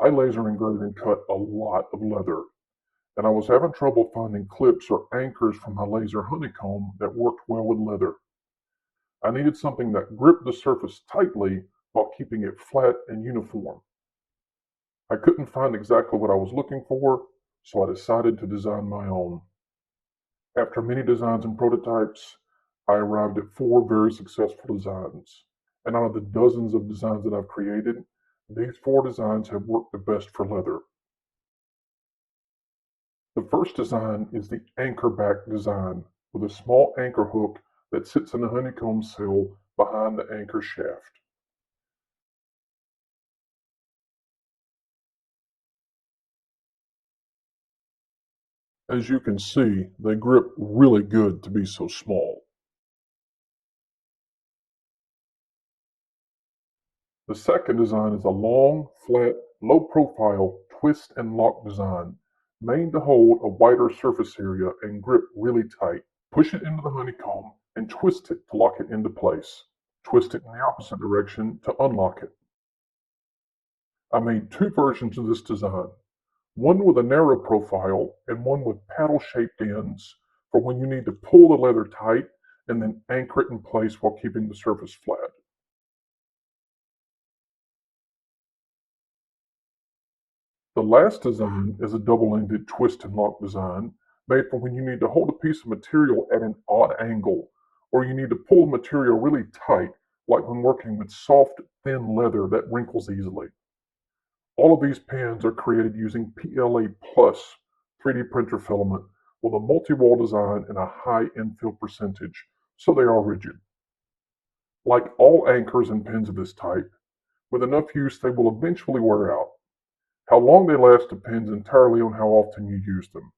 I laser engraved and cut a lot of leather, and I was having trouble finding clips or anchors from my laser honeycomb that worked well with leather. I needed something that gripped the surface tightly while keeping it flat and uniform. I couldn't find exactly what I was looking for, so I decided to design my own. After many designs and prototypes, I arrived at 4 very successful designs. And out of the dozens of designs that I've created, these 4 designs have worked the best for leather. The first design is the anchor back design, with a small anchor hook that sits in the honeycomb cell behind the anchor shaft. As you can see, they grip really good to be so small. The second design is a long, flat, low-profile twist and lock design, made to hold a wider surface area and grip really tight. Push it into the honeycomb and twist it to lock it into place. Twist it in the opposite direction to unlock it. I made 2 versions of this design, one with a narrow profile and one with paddle-shaped ends for when you need to pull the leather tight and then anchor it in place while keeping the surface flat. The last design is a double-ended twist and lock design made for when you need to hold a piece of material at an odd angle, or you need to pull the material really tight, like when working with soft, thin leather that wrinkles easily. All of these pans are created using PLA Plus 3D printer filament with a multi-wall design and a high infill percentage, so they are rigid. Like all anchors and pins of this type, with enough use they will eventually wear out. How long they last depends entirely on how often you use them.